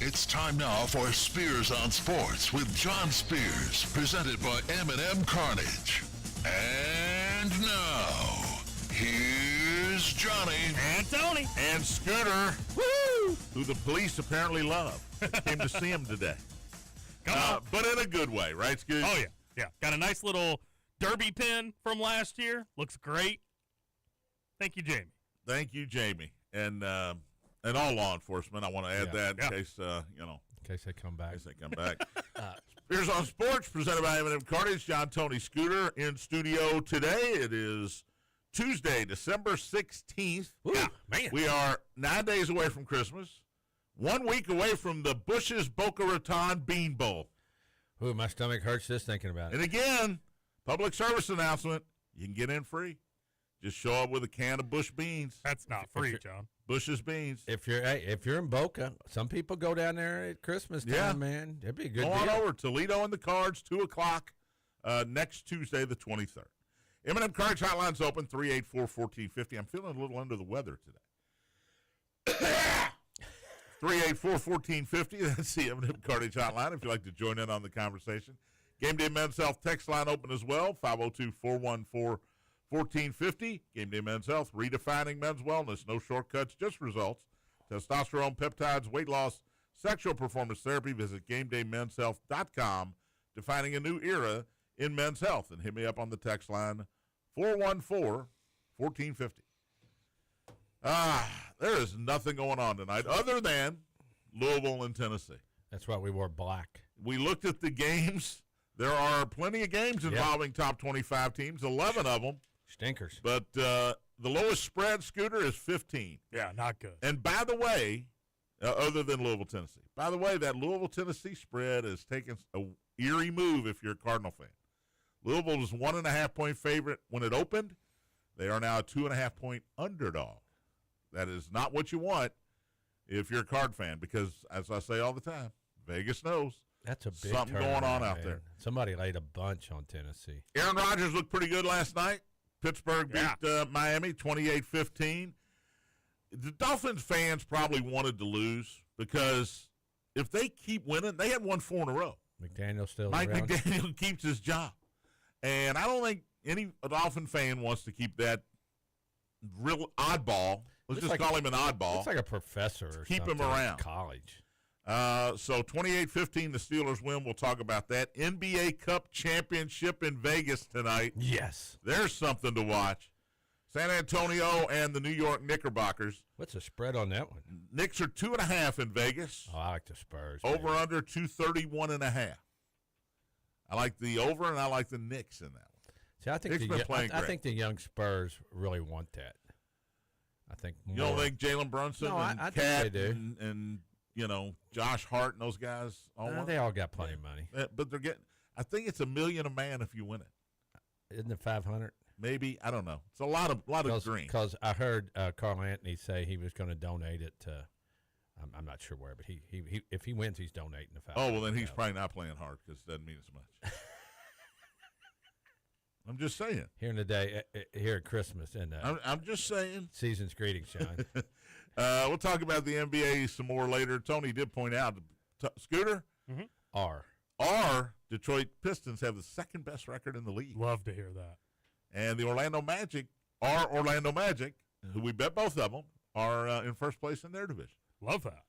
It's time now for Spears on Sports with John Spears, presented by M&M Carnage. And now, here's Johnny. And Tony. And Scooter, Woo! who the police apparently love. Came to see him today. Come on. But in a good way, right, Scooter? Oh, yeah. Yeah. Got a nice little derby pin from last year. Looks great. Thank you, Jamie. Thank you, Jamie. And all law enforcement. I want to add that in case, in case they come back. Spears on Sports, presented by M&M Carnage. John, Tony, Scooter in studio today. It is Tuesday, December 16th. Yeah, man. We are 9 days away from Christmas. 1 week away from the Bush's Boca Raton Bean Bowl. Ooh, my stomach hurts just thinking about it. And again, public service announcement, you can get in free. Just show up with a can of Bush beans. That's not free, John. Bush's beans. If you're in Boca, some people go down there at Christmas time, man. It'd be a good Go deal. on over. Toledo and the Cards, 2 o'clock next Tuesday, the 23rd. M&M Cards Hotline's open, 384-1450. I'm feeling a little under the weather today. 384-1450. That's the M&M Carnage Hotline if you'd like to join in on the conversation. Gameday Men's Health text line open as well, 502-414-1450. Gameday Men's Health, redefining men's wellness. No shortcuts, just results. Testosterone, peptides, weight loss, sexual performance therapy. Visit GameDayMen'sHealth.com, defining a new era in men's health. And hit me up on the text line, 414-1450. There is nothing going on tonight other than Louisville and Tennessee. That's why we wore black. We looked at the games. There are plenty of games involving top 25 teams, 11 of them. Stinkers. But the lowest spread, Scooter, is 15. Yeah, not good. And by the way, other than Louisville, Tennessee. By the way, that Louisville-Tennessee spread has taken an eerie move if you're a Cardinal fan. Louisville was 1.5-point favorite when it opened. They are now a 2.5-point underdog. That is not what you want if you're a Card fan because, as I say all the time, Vegas knows. That's a big something going on out there. Somebody laid a bunch on Tennessee. Aaron Rodgers looked pretty good last night. Pittsburgh beat Miami 28-15. The Dolphins fans probably wanted to lose because if they keep winning, they had won 4 in a row. McDaniel still Mike around. McDaniel keeps his job. And I don't think any Dolphin fan wants to keep that real oddball. Let's just call him an oddball. Looks like a professor or keep something him around. in college. So 28-15, the Steelers win. We'll talk about that. NBA Cup Championship in Vegas tonight. Yes. There's something to watch. San Antonio and the New York Knickerbockers. What's the spread on that one? Knicks are 2.5 in Vegas. Oh, I like the Spurs. Over under 231.5. I like the over and I like the Knicks in that one. See, I think I think the young Spurs really want that. I think more. You don't think Jalen Brunson and I Cat think they do. and Josh Hart and those guys They all got plenty of money. But they're getting I think it's $1 million a man if you win it. Isn't it 500? Maybe, I don't know. It's a lot of green. Because I heard Carl Anthony say he was going to donate it to I'm not sure where, but he if he wins, he's donating the 500. Oh, well, then he's probably not playing hard because it doesn't mean as much. I'm just saying. Here in the day, here at Christmas, and I'm just saying. Season's greetings, Sean. We'll talk about the NBA some more later. Tony did point out, Scooter, our Detroit Pistons have the second best record in the league. Love to hear that. And the Orlando Magic, who we bet both of them, are in first place in their division. Love that.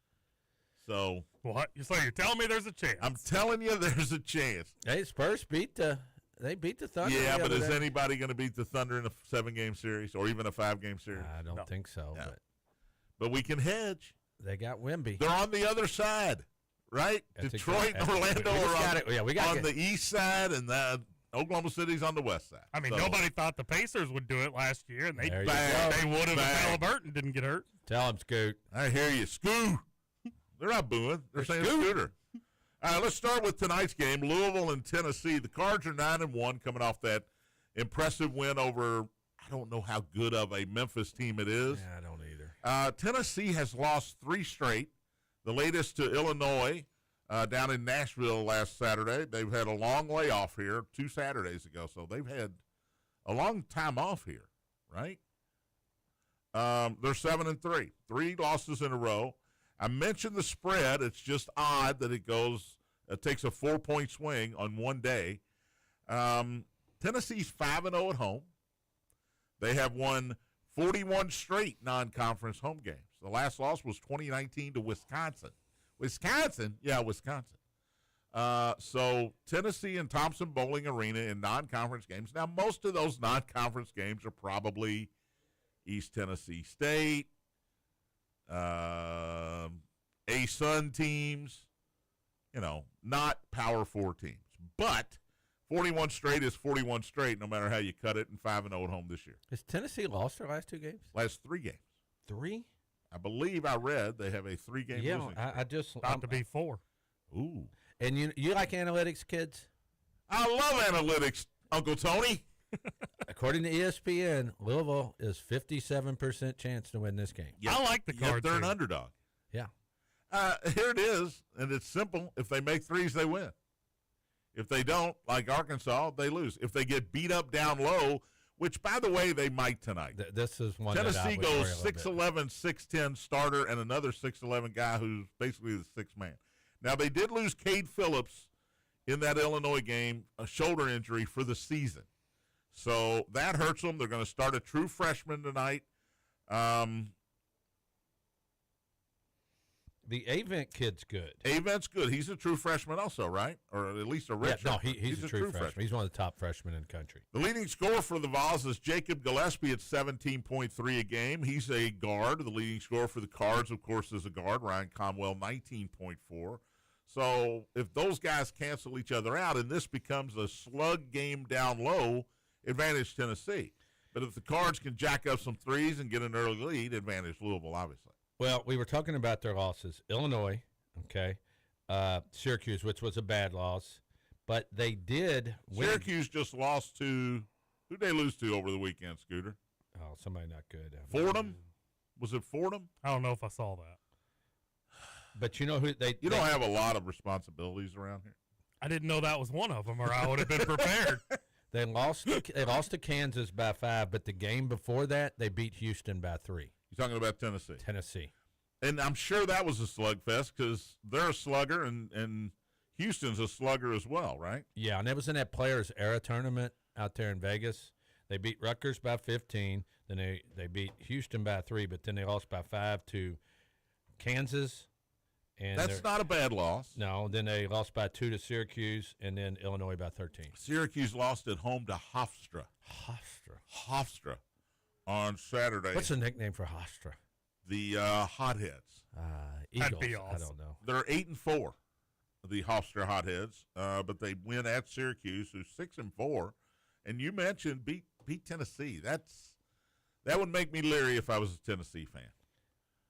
So you're telling me there's a chance? I'm telling you, there's a chance. Hey, Spurs beat the Thunder. Yeah, but is anybody going to beat the Thunder in a 7-game series or even a 5-game series? I don't think so. No. But we can hedge. They got Wemby. They're on the other side, right? That's Detroit and Orlando are on the east side, and Oklahoma City's on the west side. I mean, nobody thought the Pacers would do it last year, and they would have if Halliburton didn't get hurt. Tell them, Scoot. I hear you, Scoot. They're not booing. They're saying Scooter. All right, let's start with tonight's game, Louisville and Tennessee. The Cards are 9-1, coming off that impressive win over, I don't know how good of a Memphis team it is. Yeah, I don't either. Tennessee has lost 3 straight, the latest to Illinois down in Nashville last Saturday. They've had a long layoff here 2 Saturdays ago, so they've had a long time off here, right? They're 7-3, 3 losses in a row. I mentioned the spread. It's just odd that it takes a 4-point swing on one day. Tennessee's 5-0 at home. They have won 41 straight non-conference home games. The last loss was 2019 to Wisconsin. Wisconsin? Yeah, Wisconsin. So Tennessee and Thompson Bowling Arena in non-conference games. Now, most of those non-conference games are probably East Tennessee State, A-Sun teams, not Power 4 teams. But 41 straight is 41 straight, no matter how you cut it, and 5-0 at home this year. Has Tennessee lost their last 2 games? Last 3 games. 3? I believe I read they have a 3-game losing streak. I just About to be 4. Ooh. And you like analytics, kids? I love analytics, Uncle Tony. According to ESPN, Louisville is 57% chance to win this game. I like the Cards. They're an here. underdog. Yeah. Here it is, and it's simple. If they make threes, they win. If they don't, like Arkansas, they lose. If they get beat up down low, which, by the way, they might tonight. This is one Tennessee that I would goes worry a little bit. 6'11", 6'10" starter and another 6'11" guy who's basically the sixth man. Now, they did lose Cade Phillips in that Illinois game, a shoulder injury for the season. So that hurts them. They're going to start a true freshman tonight. The Avent kid's good. Avent's good. He's a true freshman also, right? Or at least a redshirt. No, he's a true freshman. He's one of the top freshmen in the country. The leading scorer for the Vols is Jacob Gillespie at 17.3 a game. He's a guard. The leading scorer for the Cards, of course, is a guard. Ryan Conwell, 19.4. So if those guys cancel each other out and this becomes a slug game down low, advantage Tennessee. But if the Cards can jack up some threes and get an early lead, advantage Louisville, obviously. Well, we were talking about their losses. Illinois, okay, Syracuse, which was a bad loss, but they did win. Syracuse just lost to – who'd they lose to over the weekend, Scooter? Oh, somebody not good. Fordham? Was it Fordham? I don't know if I saw that. But you know who they – You don't have a lot of responsibilities around here. I didn't know that was one of them, or I would have been prepared. They lost to Kansas by 5, but the game before that, they beat Houston by 3. You're talking about Tennessee. Tennessee. And I'm sure that was a slugfest because they're a slugger and Houston's a slugger as well, right? Yeah, and it was in that Players Era tournament out there in Vegas. They beat Rutgers by 15. Then they beat Houston by 3, but then they lost by 5 to Kansas. And that's not a bad loss. No, then they lost by 2 to Syracuse, and then Illinois by 13. Syracuse lost at home to Hofstra. Hofstra on Saturday. What's the nickname for Hofstra? The Hotheads. Eagles. That'd be awesome. I don't know. They're 8-4, the Hofstra Hotheads, but they win at Syracuse, who's 6-4. And you mentioned beat Tennessee. That would make me leery if I was a Tennessee fan.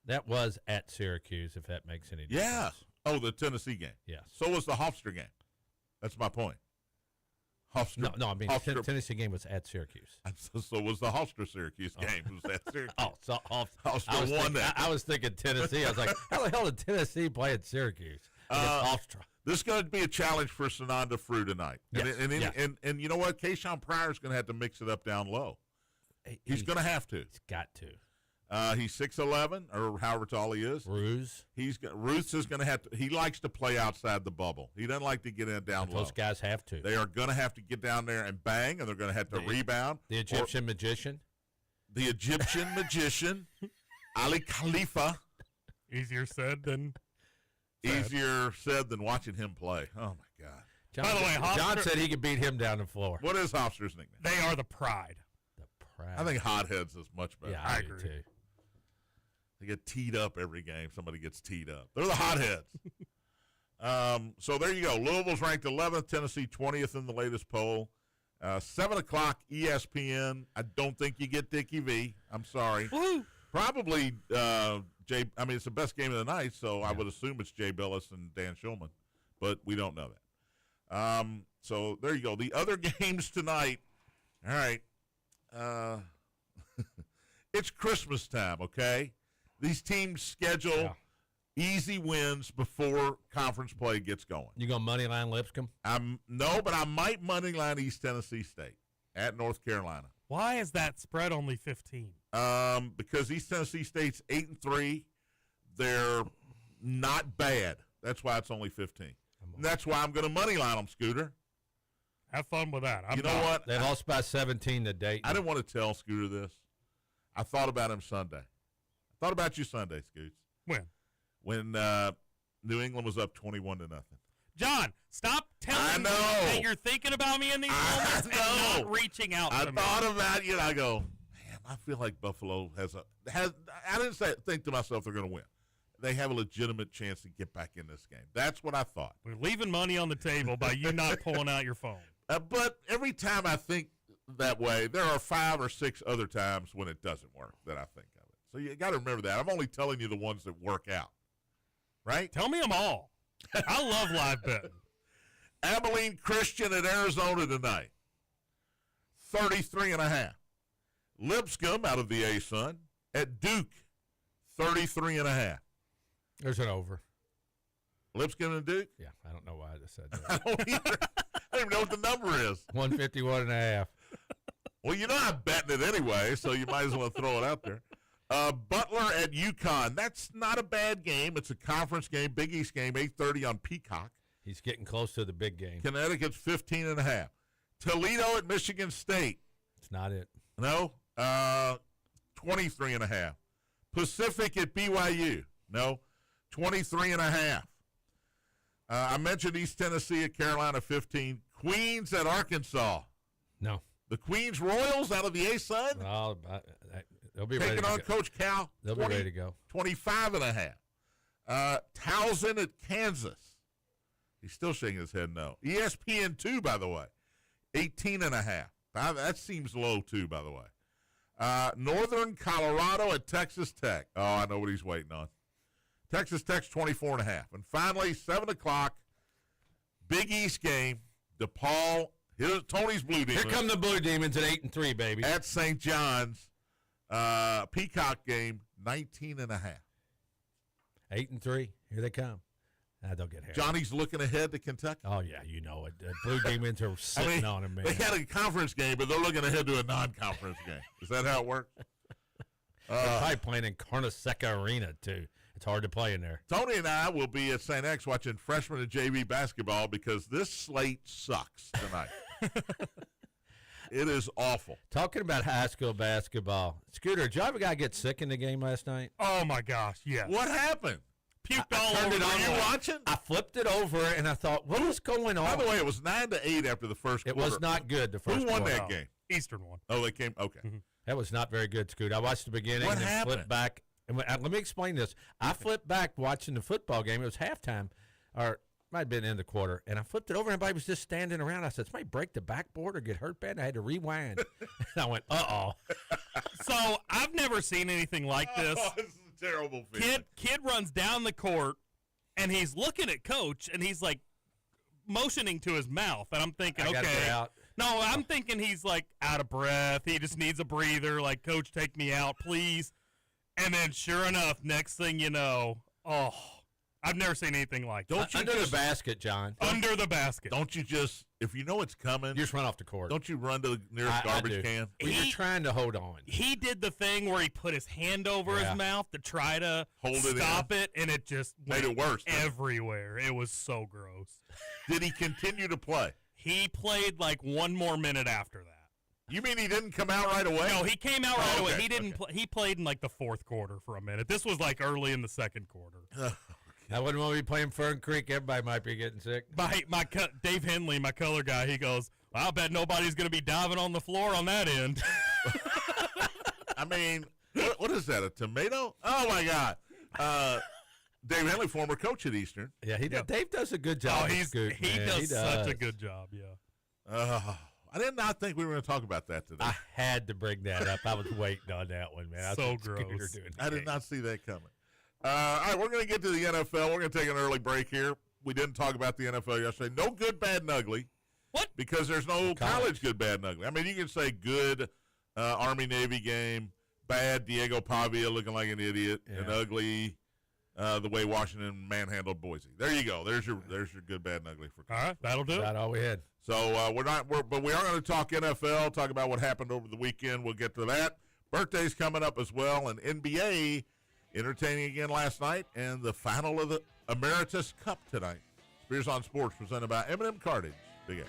That was at Syracuse, if that makes any difference. Yeah. Oh, the Tennessee game. Yes. So was the Hofstra game. That's my point. Hofstra. No, I mean, the Tennessee game was at Syracuse. So was the Hofstra-Syracuse game. It was at Syracuse. So Hofstra won that. I was thinking Tennessee. I was like, how the hell did Tennessee play at Syracuse? Hofstra. This is going to be a challenge for Sananda Frew tonight. Yes, and you know what? Kayshawn Pryor's going to have to mix it up down low. He's going to have to. He's got to. He's 6'11", or however tall he is. Ruth is going to have to. He likes to play outside the bubble. He doesn't like to get in down low. Those guys have to. They are going to have to get down there and bang, and they're going to have to rebound. The Egyptian magician. The Egyptian magician, Ali Khalifa. Easier said than watching him play. Oh my God! John, By the way, John said he could beat him down the floor. What is Hofstra's nickname? They are the Pride. The Pride. I think Hotheads is much better. Yeah, I I do agree. too. They get teed up every game. Somebody gets teed up. They're the Hotheads. So there you go. Louisville's ranked 11th, Tennessee 20th in the latest poll. 7 o'clock ESPN. I don't think you get Dickie V. I'm sorry. Woo! Probably it's the best game of the night, so I would assume it's Jay Billis and Dan Shulman, but we don't know that. So there you go. The other games tonight. All right. It's Christmas time, okay? These teams schedule easy wins before conference play gets going. You going moneyline Lipscomb? No, but I might moneyline East Tennessee State at North Carolina. Why is that spread only 15? Because East Tennessee State's 8-3. They're not bad. That's why it's only 15. And that's why I'm going to money line them, Scooter. Have fun with that. You know what? They lost by 17 to Dayton. I didn't want to tell Scooter this. I thought about him Sunday. I thought about you Sunday, Scoots. When New England was up 21 to nothing. John, stop telling me that you're thinking about me in these moments and not reaching out to me. I thought about you, and I go, man, I feel like Buffalo has. I didn't think to myself they're going to win. They have a legitimate chance to get back in this game. That's what I thought. We're leaving money on the table by you not pulling out your phone. But every time I think that way, there are 5 or 6 other times when it doesn't work that I think of it. So you got to remember that. I'm only telling you the ones that work out. Right? Tell me them all. I love live betting. Abilene Christian at Arizona tonight. 33.5. Lipscomb out of the A-Sun at Duke. 33.5. There's an over. Lipscomb and Duke? Yeah, I don't know why I just said I that. don't either. I don't even know what the number is. 151.5. Well, you know I'm betting it anyway, so you might as well throw it out there. Butler at UConn. That's not a bad game. It's a conference game, Big East game, 8:30 on Peacock. He's getting close to the big game. Connecticut's 15.5. Toledo at Michigan State. It's not it. No. 23.5. Pacific at BYU. No. 23.5. I mentioned East Tennessee at Carolina 15. Queens at Arkansas. No. The Queens Royals out of the A-Sun. Well, they'll be ready Taking to on go. Coach Cal. They'll be ready to go. 25.5. Towson at Kansas. He's still shaking his head no. ESPN 2, by the way. 18.5. That seems low, too, by the way. Northern Colorado at Texas Tech. Oh, I know what he's waiting on. Texas Tech's 24.5. And finally, 7 o'clock, Big East game. DePaul. Here's Tony's Blue Demons. Here come the Blue Demons at 8-3, baby. At St. John's. Peacock game, 19.5. 8-3. Here they come. They'll get here. Johnny's looking ahead to Kentucky. Oh, yeah, you know it. The Blue Demons are sitting on him, man. They had a conference game, but they're looking ahead to a non-conference game. Is that how it works? They're probably playing in Carneseca Arena, too. It's hard to play in there. Tony and I will be at St. X watching freshman and JV basketball because this slate sucks tonight. It is awful. Talking about high school basketball. Scooter, did you ever guy get sick in the game last night? Oh, my gosh, yeah. What happened? Puked all turned over it on. Were the you wall. watching? I flipped it over, and I thought, what is going on? By the way, it was 9-8 after the first it quarter. was not good the first Who won quarter. that game? Eastern one. Oh, they came. Okay. That was not very good, Scoot. I watched the beginning What and then happened? flipped back. And let me explain this. I flipped back watching the football game. It was halftime, or it might have been in the quarter. And I flipped it over, and everybody was just standing around. I said, somebody break the backboard or get hurt bad? And I had to rewind. And I went, uh-oh. So I've never seen anything like this. Oh, this is a terrible feeling. Kid runs down the court, and he's looking at Coach, and he's like motioning to his mouth. And I'm thinking, I gotta okay. get out. No, I'm thinking he's like out of breath. He just needs a breather. Like, Coach, take me out, please. And then, sure enough, next thing you know, oh, I've never seen anything like that. Don't you Under just the basket, John. Under the basket. Don't you just, if you know it's coming, You just run off the court. don't you run to the nearest I garbage do. can? Well, you're trying to hold on. He did the thing where he put his hand over Yeah. his mouth to try to Hold it stop it, and it just Made went it worse. didn't it? everywhere. It was so gross. Did he continue to play? He played like one more minute after that. You mean he didn't come out right away? No, he came out Oh, right away. okay, He didn't. okay. He played in like the fourth quarter for a minute. This was like early in the second quarter. I wouldn't want to be playing Fern Creek. Everybody might be getting sick. Dave Henley, my color guy, he goes, well, I bet nobody's going to be diving on the floor on that end. I mean, what is that, a tomato? Oh, my God. Dave Henley, former coach at Eastern. Yeah, he does. Dave does a good job. Oh, with he Scoot, man. does such a good job, yeah. I did not think we were going to talk about that today. I had to bring that up. I was waiting on that one, man. I So thought Scooter gross. doing I did great. not see that coming. All right, we're going to get to the NFL. We're going to take an early break here. We didn't talk about the NFL yesterday. No good, bad, and ugly. What? Because there's no college good, bad, and ugly. I mean, you can say good Army-Navy game, bad Diego Pavia looking like an idiot, and ugly the way Washington manhandled Boise. There you go. There's your good, bad, and ugly for college. All right, that'll do it. About all we had. So but we are going to talk NFL, talk about what happened over the weekend. We'll get to that. Birthday's coming up as well, and NBA Entertaining again last night, and the final of the Emeritus Cup tonight. Spears on Sports, presented by M&M Cartage. Big A.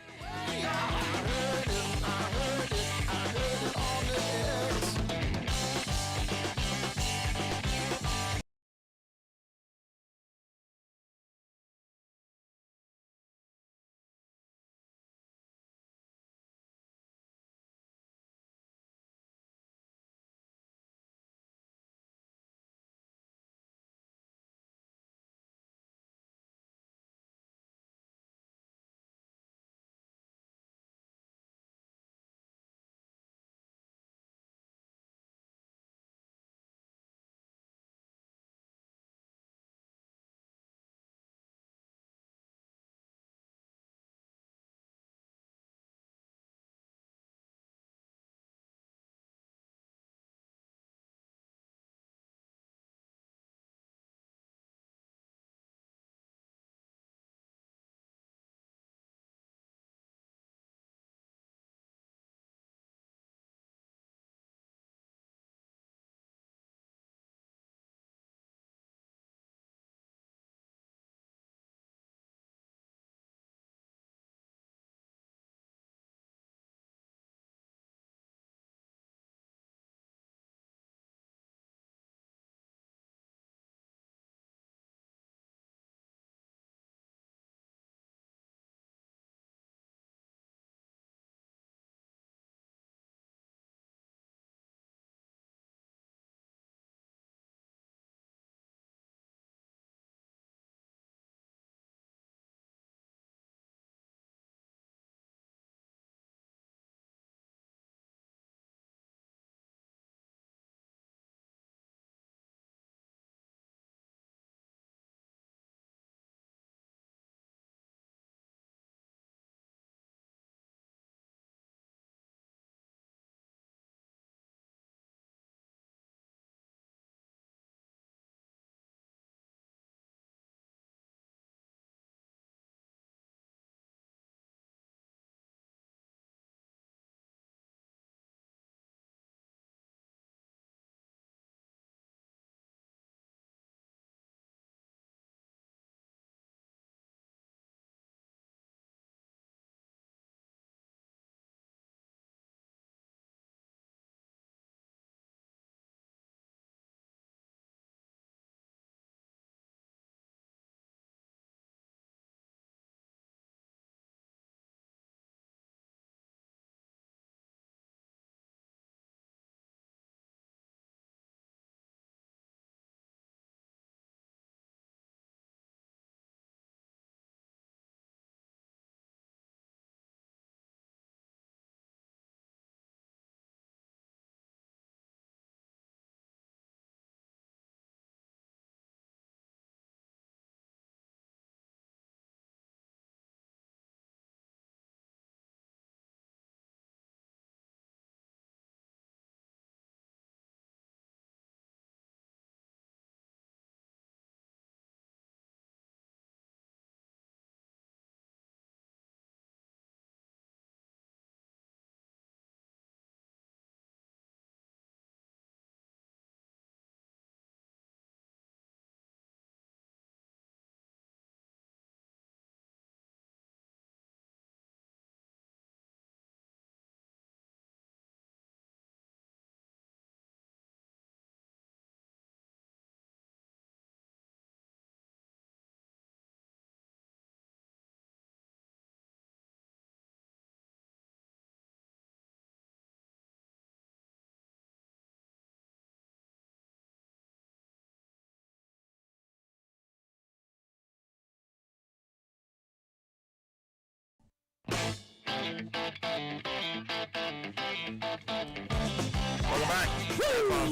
Welcome back.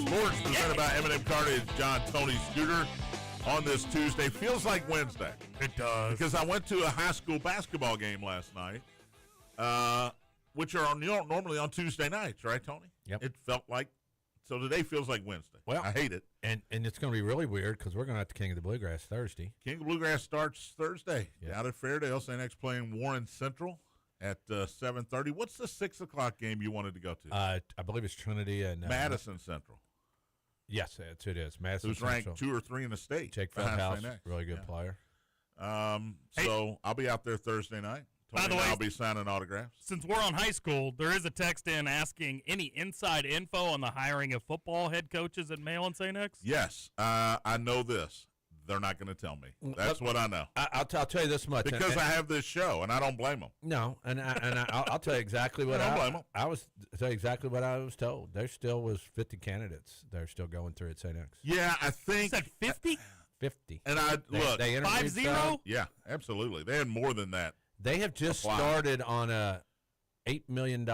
Sports presented by M&M Cartage. John Tony Scooter on this Tuesday. Feels like Wednesday. It does. Because I went to a high school basketball game last night, which are normally on Tuesday nights, right, Tony? Yep. It felt like, so today feels like Wednesday. Well, I hate it. And it's going to be really weird because we're going to have the King of the Bluegrass Thursday. King of Bluegrass starts Thursday. Yep. Out at Fairdale. St. X playing Warren Central at 7:30. What's the 6 o'clock game you wanted to go to? I believe it's Trinity and Madison Central. Yes, it is. Madison who's ranked Central. 2 or 3 in the state. Jake behind Feldhaus, St. X. really good Yeah. player. So I'll be out there Thursday night. By Tony the and way- I'll be signing autographs. Since we're on high school, there is a text in asking any inside info on the hiring of football head coaches at Mail and St. X. Yes, I know this. They're not going to tell me. That's what I know. I'll tell you this much. Because I have this show, and I don't blame them. No, I'll tell you exactly what I don't blame 'em. I was tell you exactly what I was told. There still was 50 candidates. They're still going through at St. X. Yeah, I You think. said 50? 50. And I look. They interviewed 50? some. Yeah, absolutely. They had more than that. They have just Apply. started on a $8 million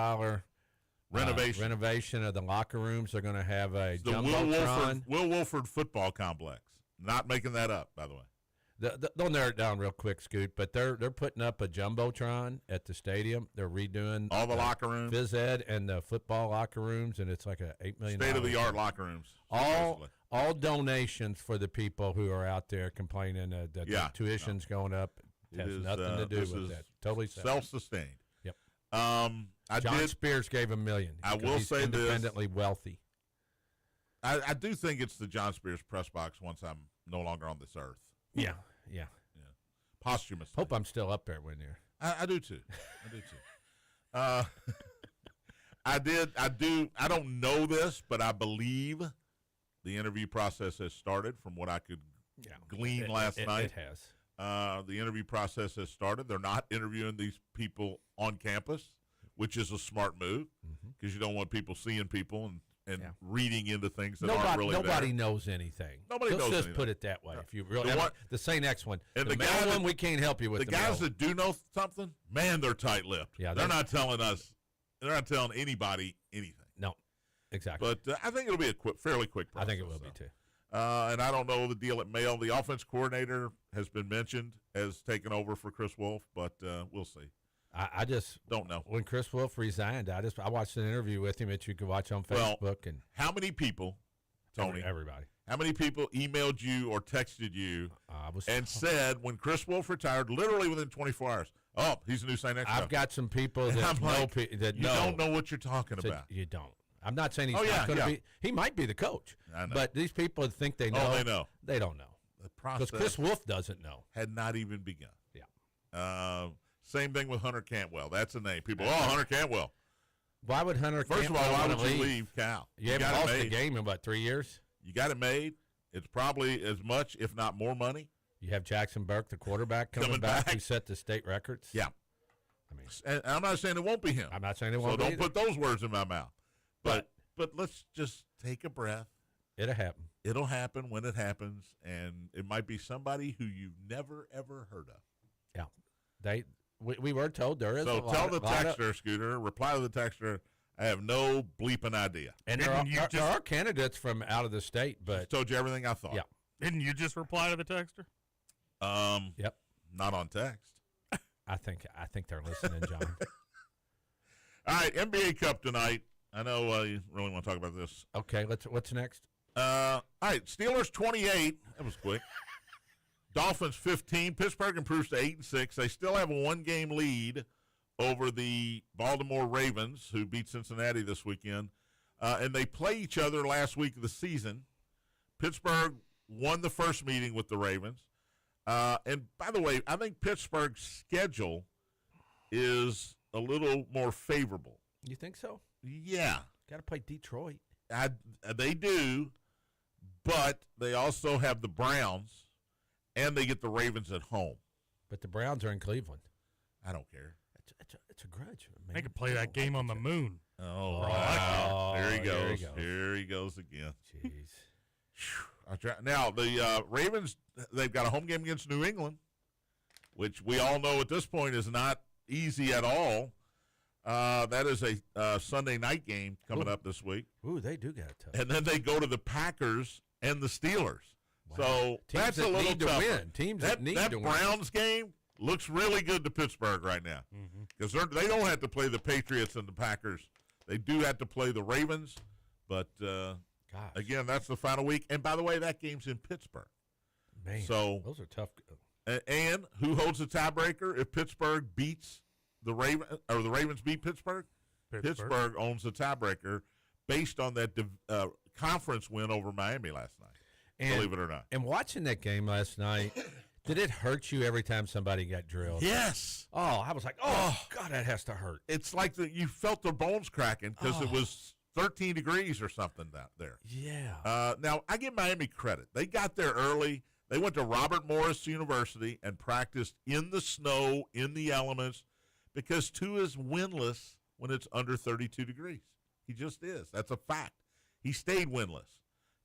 renovation of the locker rooms. They're going to have a The jumbotron. Will Wolford football complex. Not making that up, by the way. They'll narrow it down real quick, Scoot. But they're putting up a jumbotron at the stadium. They're redoing All the locker rooms, phys ed and the football locker rooms, and it's like a $8 million state of the art locker rooms. All supposedly. all donations for the people who are out there complaining that Yeah, the tuition's going up. It has It is, nothing to do this with is that. Totally separate. self-sustained. Yep. I John did. Spears gave $1 million. I because will he's say this. independently wealthy. I do think it's the John Spears press box once I'm no longer on this earth. Yeah. Posthumous. Hope I'm still up there when you're. I do too. I don't know this, but I believe the interview process has started from what I could glean last night. It has. The interview process has started. They're not interviewing these people on campus, which is a smart move because you don't want people seeing people and reading into things that aren't really nobody there. knows anything. Nobody Let's knows just anything. put it that way. If you really, The one- the St. X one, And the the mail guy one, that- we can't help you with The the guys mail. that do know something, man, they're tight-lipped. Yeah, they're not telling us. They're not telling anybody anything. No, exactly. But I think it'll be a fairly quick process. I think it will be too. And I don't know the deal at Mail. The offense coordinator has been mentioned as taking over for Chris Wolf, but we'll see. I just Don't know. when Chris Wolf resigned, I watched an interview with him that you could watch on Well, Facebook and How many people, Tony, everybody. how many people emailed you or texted you I was and said when Chris Wolf retired, literally within 24 hours, oh, he's a new St. X. I've got some people And that I'm know like, that you know. don't know what you're talking Said, about. You don't. I'm not saying he's Oh, yeah, not going to yeah. be. He might be the coach. I know. But these people think they know. Oh, they know. They don't know. The Because process Chris Wolf doesn't know. had not even begun. Yeah. Same thing with Hunter Cantwell. That's a name. People, Hunter Cantwell. Why would Hunter First of all, Cantwell why wanna would you leave Cal? You haven't got it lost a made. game in, 3 years? You got it made. It's probably as much, if not more money. You have Jackson Burke, the quarterback, coming Coming back, back. who set the state records. Yeah. I mean, And I'm not saying it won't be him. I'm not saying it So won't be don't either. put those words in my mouth. But let's just take a breath. It'll happen. It'll happen when it happens, and it might be somebody who you've never, ever heard of. Yeah. We were told there is So a lot tell the lot of- texter, Scooter, reply to the texter, I have no bleeping idea. and Didn't you there just- are candidates from out of the state, but Just told you everything I thought. Yeah. Didn't you just reply to the texter? Yep. Not on text. I think they're listening, John. All right, NBA Cup tonight. I know you really want to talk about this. Okay, what's next? All right, Steelers 28. That was quick. Dolphins 15. Pittsburgh improves to 8-6. They still have a one-game lead over the Baltimore Ravens, who beat Cincinnati this weekend. And they play each other last week of the season. Pittsburgh won the first meeting with the Ravens. And by the way, I think Pittsburgh's schedule is a little more favorable. You think so? Yeah. Got to play Detroit. They do, but they also have the Browns, and they get the Ravens at home. But the Browns are in Cleveland. I don't care. It's a grudge. Man. They could play that game on the moon. Oh, wow. There he There goes. he goes. Here he goes again. Jeez. Now, the Ravens, they've got a home game against New England, which we all know at this point is not easy at all. That is a Sunday night game coming up this week. Ooh, they do got it tough. And then they go to the Packers and the Steelers. Wow. So Teams that's that a little need to tougher. win. Teams that need that to win. Browns game looks really good to Pittsburgh right now because they don't have to play the Patriots and the Packers. They do have to play the Ravens, but Gosh. again, that's the final week. And by the way, that game's in Pittsburgh. Man, So those are tough. and who holds the tiebreaker if Pittsburgh beats the Ravens beat Pittsburgh? Pittsburgh owns the tiebreaker based on that conference win over Miami last night. And, believe it or not. And watching that game last night, did it hurt you every time somebody got drilled? Yes. Oh, I was like, oh, God, that has to hurt. It's like you felt their bones cracking because it was 13 degrees or something down there. Yeah. Now, I give Miami credit. They got there early. They went to Robert Morris University and practiced in the snow, in the elements, because Tua is winless when it's under 32 degrees. He just is. That's a fact. He stayed winless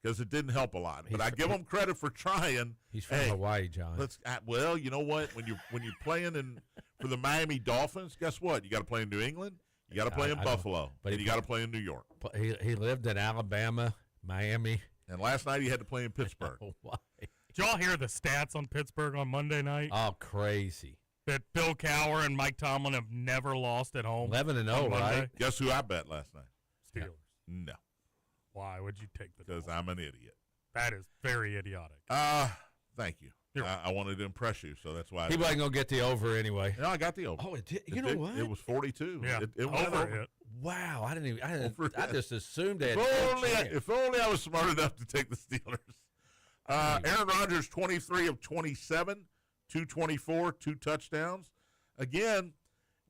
because it didn't help a lot. But I give him credit for trying. He's from Hawaii, John. Well, you know what? When you're playing for the Miami Dolphins, guess what? You got to play in New England. You got to play in Buffalo, and you got to play in New York. He lived in Alabama, Miami. And last night he had to play in Pittsburgh. Why? Did y'all hear the stats on Pittsburgh on Monday night? Oh, crazy. That Bill Cowher and Mike Tomlin have never lost at home. 11-0, right? Guess who I bet last night? Steelers. No. Why would you take the Because I'm an idiot. That is very idiotic. Thank you. You're I wanted to impress you, so that's why. He wasn't going to get the over anyway. No, I got the over. Oh, it did. You know what? It was 42. Yeah, It went over. it. Wow, I didn't even. Over I it. just assumed that. If only I was smart enough to take the Steelers. Aaron Rodgers, 23 of 27, 224, 2 touchdowns. Again,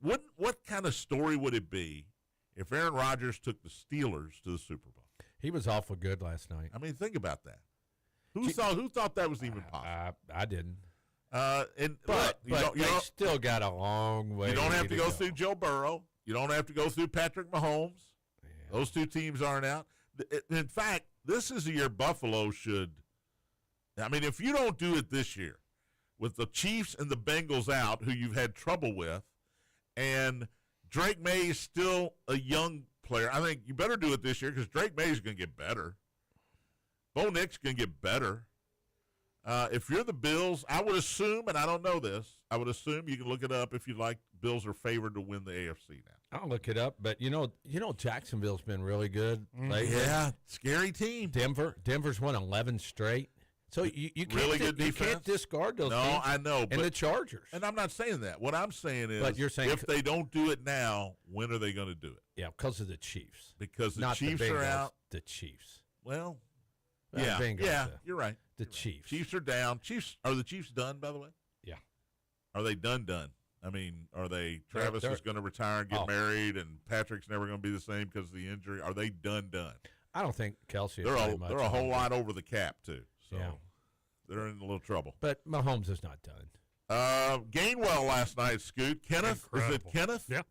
what kind of story would it be if Aaron Rodgers took the Steelers to the Super Bowl? He was awful good last night. I mean, think about that. Who thought that was even possible? I didn't. But they still got a long way. You don't have to go through Joe Burrow. You don't have to go through Patrick Mahomes. Yeah. Those two teams aren't out. In fact, this is a year Buffalo should. I mean, if you don't do it this year with the Chiefs and the Bengals out, who you've had trouble with, and Drake May is still a young player, I think you better do it this year because Drake May is going to get better. Bo Nix going to get better. If you're the Bills, I would assume, and I don't know this, I would assume you can look it up if you like. Bills are favored to win the AFC now. I'll look it up, but you know, Jacksonville's been really good lately. Yeah, scary team. Denver's won 11 straight. So you can't, Really good you defense? can't discard those No, teams. I know. And the Chargers. And I'm not saying that. What I'm saying is, But you're saying if they don't do it now, when are they going to do it? Yeah, because of the Chiefs. Because the Not Chiefs the Bengals, are out. The Chiefs. Well, Bengals, you're right. The Chiefs. Chiefs are down. Are the Chiefs done, by the way? Yeah. Are they done? I mean, are they? Travis is going to retire and get married, and Patrick's never going to be the same because of the injury. Are they done? I don't think Kelsey. They're a whole lot over the cap too. So Yeah. they're in a little trouble. But Mahomes is not done. Gainwell last night, Scoot. Kenneth, Incredible. is it Kenneth? Yeah.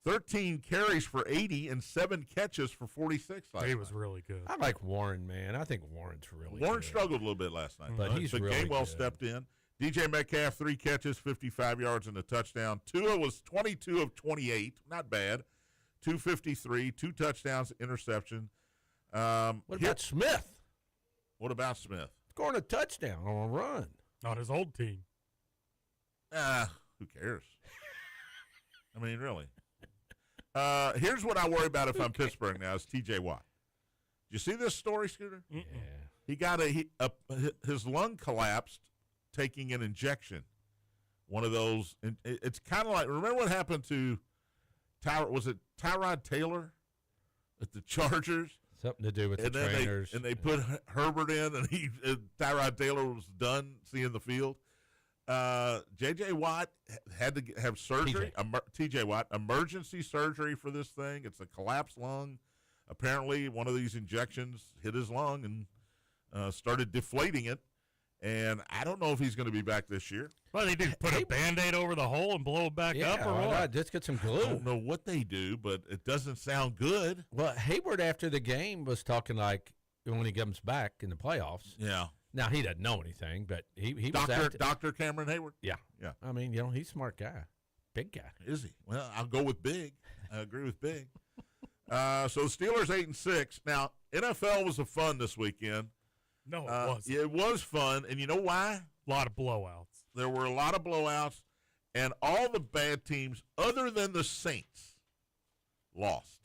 13 carries for 80 and 7 catches for 46 last He night. was really good. I like Warren, man. I think Warren's really Warren good. struggled a little bit last night. But he's really Gainwell good. stepped in. DJ Metcalf, 3 catches, 55 yards and a touchdown. Tua was 22 of 28. Not bad. 253, 2 touchdowns, interception. What about Smith? What about Smith? Scoring a touchdown on a run. Not his old team. Who cares? I mean, really. Here's what I worry about if I'm Pittsburgh now is TJ Watt. Did you see this story, Scooter? Mm-mm. Yeah. He got his lung collapsed taking an injection. One of those. It's kind of like, remember what happened to Tyrod Taylor at the Chargers? Something to do with the then trainers. They put Herbert in, and Tyrod Taylor was done seeing the field. J.J. Watt had to have surgery. T.J. Watt, emergency surgery for this thing. It's a collapsed lung. Apparently, one of these injections hit his lung and started deflating it. And I don't know if he's going to be back this year. Well, they did put a Band-Aid over the hole and blow it back up, or why what? not? Just get some I glue. don't know what they do, but it doesn't sound good. Well, Hayward after the game was talking like when he comes back in the playoffs. Yeah. Now he doesn't know anything, but he was Dr. Cameron Hayward? Yeah. Yeah. I mean, he's a smart guy. Big guy. Is he? Well, I'll go with big. I agree with big. So the Steelers 8-6. Now, NFL was a fun this weekend. No, it wasn't. It was fun, and you know why? A lot of blowouts. There were a lot of blowouts, and all the bad teams, other than the Saints, lost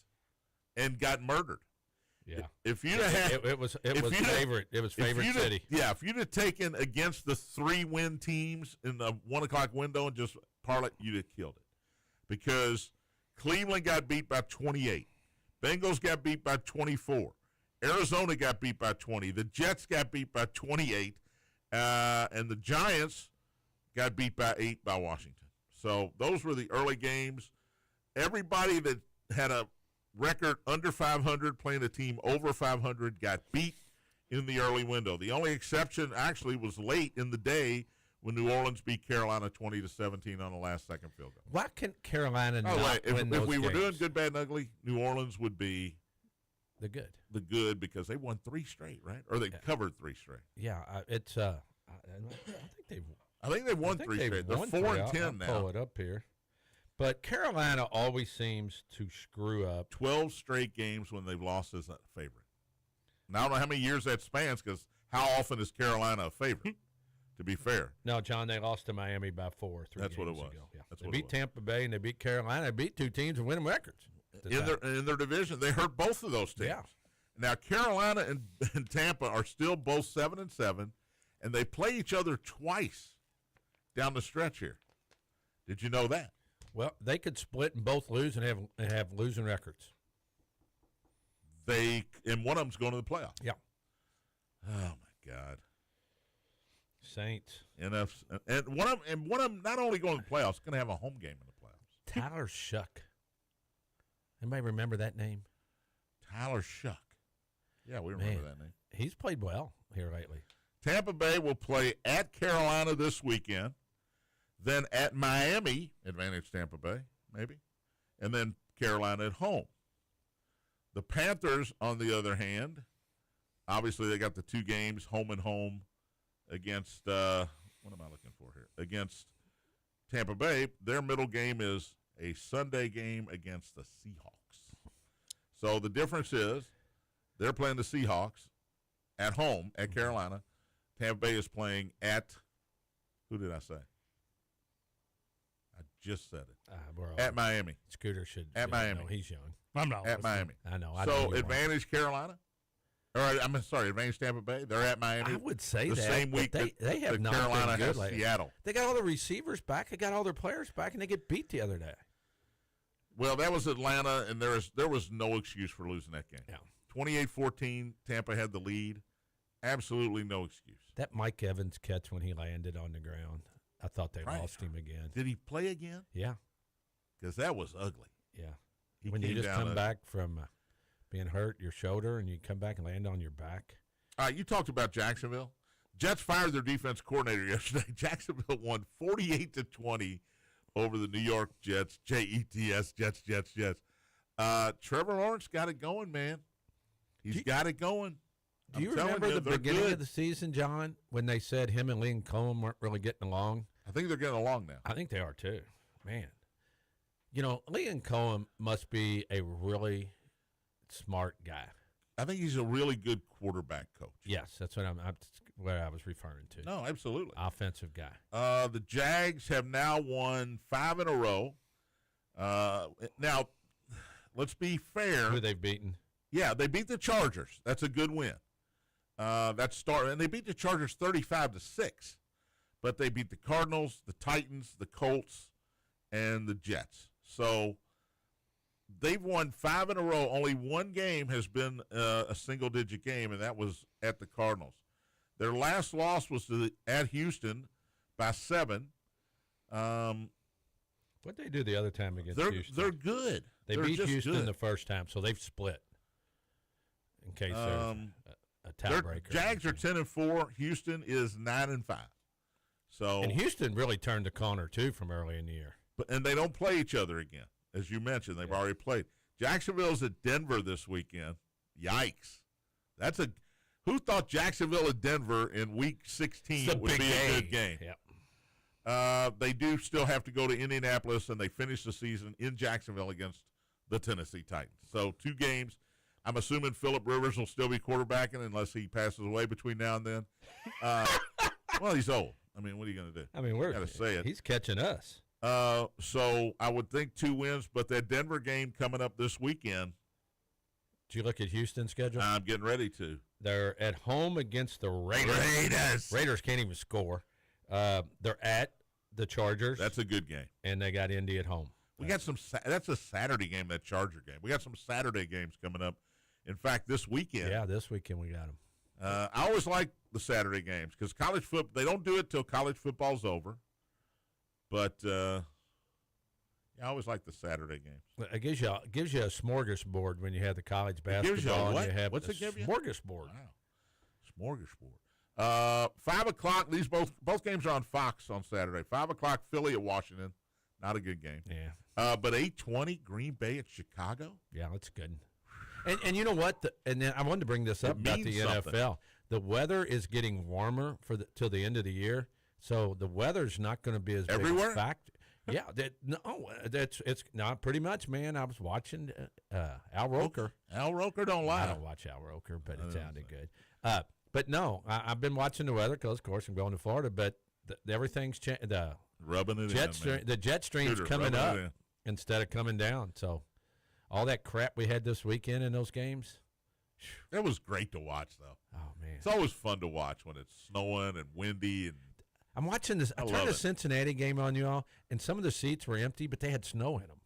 and got murdered. Yeah. If you'd have It was if you'd have- favorite. It was favorite city. Yeah, if you'd have taken against the 3-win teams in the 1 o'clock window and just parlay, you'd have killed it. Because Cleveland got beat by 28. Bengals got beat by 24. Arizona got beat by 20. The Jets got beat by 28. And the Giants got beat by 8 by Washington. So those were the early games. Everybody that had a record under 500 playing a team over 500 got beat in the early window. The only exception actually was late in the day when New Orleans beat Carolina 20-17 on the last second field goal. Why can't Carolina not win if those we were games? doing good, bad, and ugly, New Orleans would be The good. the good because they won 3 straight, right? Or they covered 3 straight. Yeah, it's I I think they've won 3 straight. They're 4-10 now. Pull it up here. But Carolina always seems to screw up. 12 straight games when they've lost as a favorite. Now, I don't know how many years that spans because how often is Carolina a favorite, to be fair? No, John, they lost to Miami by 4 3 That's games what it was. ago. Yeah. That's They what it beat was. Tampa Bay and they beat Carolina. They beat 2 teams and winning records. at the time. In their division. They hurt both of those teams. Yeah. Now, Carolina and Tampa are still both 7-7, and they play each other twice down the stretch here. Did you know that? Well, they could split and both lose and have losing records. And one of them's going to the playoffs. Yeah. Oh my God. Saints. And one of them not only going to the playoffs, going to have a home game in the playoffs. Tyler Shuck. Anybody remember that name? Tyler Shuck. Yeah, we remember that name. He's played well here lately. Tampa Bay will play at Carolina this weekend, then at Miami, advantage Tampa Bay, maybe, and then Carolina at home. The Panthers, on the other hand, obviously they got the 2 games, home and home, against, what am I looking for here? Against Tampa Bay. Their middle game is a Sunday game against the Seahawks. So the difference is they're playing the Seahawks at home at Carolina. Tampa Bay is playing at, who did I say? I just said it. At Miami. Scooter should. At Miami. No, he's young. I'm not At listening. Miami. I know. So advantage Carolina? Or I'm sorry, advantage Tampa Bay. They're at Miami. I would say the that. same week but they have that not Carolina been good has lately. Seattle. They got all the receivers back. They got all their players back, and they get beat the other day. Well, that was Atlanta, and there was no excuse for losing that game. Yeah. 28-14, Tampa had the lead. Absolutely no excuse. That Mike Evans catch when he landed on the ground, I thought they lost him again. Did he play again? Yeah. Because that was ugly. Yeah. He when you came just down come to- back from being hurt, your shoulder, and you come back and land on your back. All right, you talked about Jacksonville. Jets fired their defense coordinator yesterday. Jacksonville won 48-20 over the New York Jets. Jets. Trevor Lawrence got it going, man. He's got it going. Do you I'm telling remember you, the they're beginning good. of the season, John, when they said him and Liam Cohen weren't really getting along? I think they're getting along now. I think they are too. Man. You know, Liam Cohen must be a really smart guy. I think he's a really good quarterback coach. Yes, that's what what I was referring to. No, absolutely. Offensive guy. The Jags have now won 5 in a row. Now, let's be fair. Who they've beaten? Yeah, they beat the Chargers. That's a good win. And they beat the Chargers 35-6. But they beat the Cardinals, the Titans, the Colts, and the Jets. So they've won 5 in a row. Only one game has been a single-digit game, and that was at the Cardinals. Their last loss was at Houston by 7. What'd they do the other time against Houston? They're good. They They're beat just Houston good. the first time, so they've split. In case there's a tiebreaker. Jags are 10-4. Houston is 9-5. So And Houston really turned the corner too from early in the year. and they don't play each other again, as you mentioned. They've already played. Jacksonville's at Denver this weekend. Yikes! Who thought Jacksonville at Denver in Week 16 would be a good game? Yep. They do still have to go to Indianapolis, and they finish the season in Jacksonville against the Tennessee Titans. So 2 games. I'm assuming Phillip Rivers will still be quarterbacking unless he passes away between now and then. Well, he's old. I mean, what are you going to do? I mean, we're Gotta say it. He's catching us. So I would think 2 wins, but that Denver game coming up this weekend, Did you look at Houston's schedule? I'm getting ready to. They're at home against the Raiders. Raiders can't even score. They're at the Chargers. That's a good game. And they got Indy at home. We got some. That's a Saturday game. That Charger game. We got some Saturday games coming up In fact, this weekend. Yeah, this weekend we got them. I always like the Saturday games because college football, they don't do it till college football's over. But I always like the Saturday games. It gives you a smorgasbord when you have the college basketball. Gives you a what? And you have What's a it give you? Smorgasbord. Wow. Smorgasbord. 5 o'clock, these both games are on Fox on Saturday. 5 o'clock, Philly at Washington. Not a good game. Yeah. But 8:20, Green Bay at Chicago. Yeah, that's good. And you know what? And then I wanted to bring this up about the something. NFL. The weather is getting warmer till the end of the year, so the weather's not going to be as Everywhere? big a factor. Yeah, it's not pretty much, man. I was watching Al Roker. Al Roker don't lie. I don't watch Al Roker, but it sounded good. But no, I've been watching the weather because, of course, I'm going to Florida. But everything's changed. Rubbing it in. The jet stream's coming up instead of coming down. So all that crap we had this weekend in those games. It was great to watch, though. Oh, man. It's always fun to watch when it's snowing and windy. And I'm watching this. I turned the Cincinnati game on, you all, and some of the seats were empty, but they had snow in them.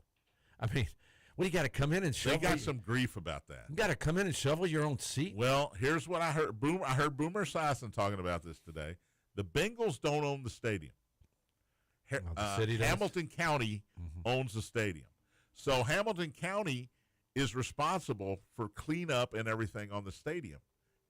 I mean, what, you got to come in and shovel? They got some grief about that. You got to come in and shovel your own seat? Well, here's what I heard. I heard Boomer Esiason talking about this today. The Bengals don't own the stadium. The city does? Hamilton County owns the stadium. So Hamilton County is responsible for cleanup and everything on the stadium.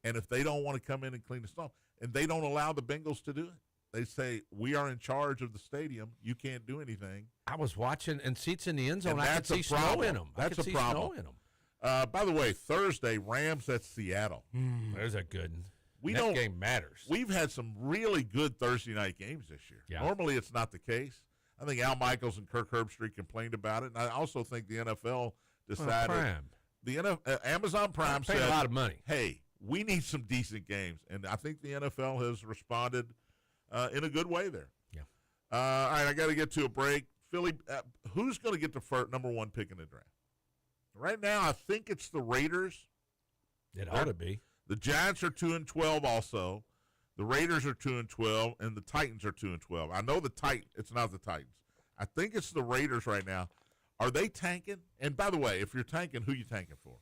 And if they don't want to come in and clean the snow, and they don't allow the Bengals to do it, they say, we are in charge of the stadium. You can't do anything. I was watching, and seats in the end zone, And I could see snow in them. That's a problem. Snow in them. By the way, Thursday, Rams at Seattle. There's a good one. That game matters. We've had some really good Thursday night games this year. Yeah. Normally, it's not the case. I think Al Michaels and Kirk Herbstreit complained about it, and I also think the NFL decided Amazon Prime said a lot of money. Hey, we need some decent games, and I think the NFL has responded in a good way there. Yeah. All right, I got to get to a break. Philly, who's going to get the number one pick in the draft? Right now, I think it's the Raiders. It ought to be. The Giants are 2-12 also. The Raiders are 2-12, and the Titans are 2-12. I know it's not the Titans. I think it's the Raiders right now. Are they tanking? And by the way, if you're tanking, who are you tanking for?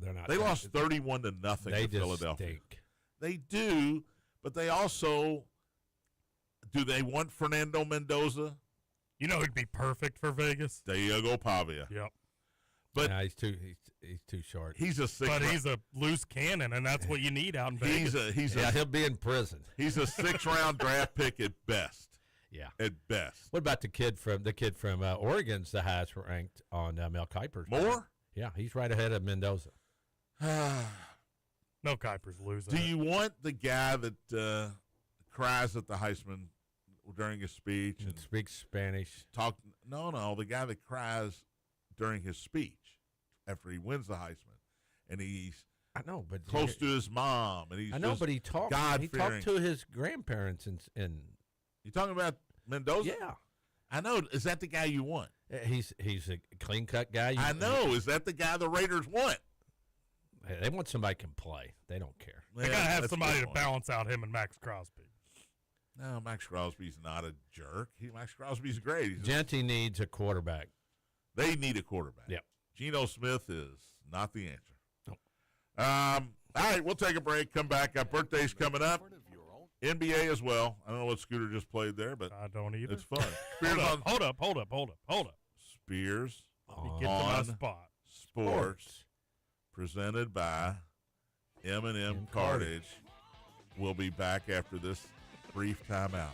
They're not. They lost 31-0 to Philadelphia. Stink. They do, but they also do. They want Fernando Mendoza? You know who'd be perfect for Vegas? Diego Pavia. Yep. But he's too short. He's a he's a loose cannon, and that's what you need out in Vegas. He'll be in prison. He's a 6th-round draft pick at best. Yeah, at best. What about the kid from Oregon's the highest ranked on Mel Kiper's? Moore? Yeah, he's right ahead of Mendoza. Mel Kiper's losing. Do you want the guy that cries at the Heisman during his speech and speaks Spanish? No, the guy that cries during his speech after he wins the Heisman, and he's close to his mom, and he's but he talked. He talked to his grandparents and. You talking about Mendoza? Yeah, I know. Is that the guy you want? He's a clean cut guy. I know. Is that the guy the Raiders want? They want somebody who can play. They don't care. They gotta have somebody to balance out him and Max Crosby. No, Max Crosby's not a jerk. Max Crosby's great. Genty needs a quarterback. They need a quarterback. Yep. Geno Smith is not the answer. Nope. All right, we'll take a break. Come back. Got birthdays coming up. NBA as well. I don't know what Scooter just played there, but I don't either. It's fun. Hold up. Spears Get to my spot. Sports, presented by M&M Cartage. We'll be back after this brief timeout.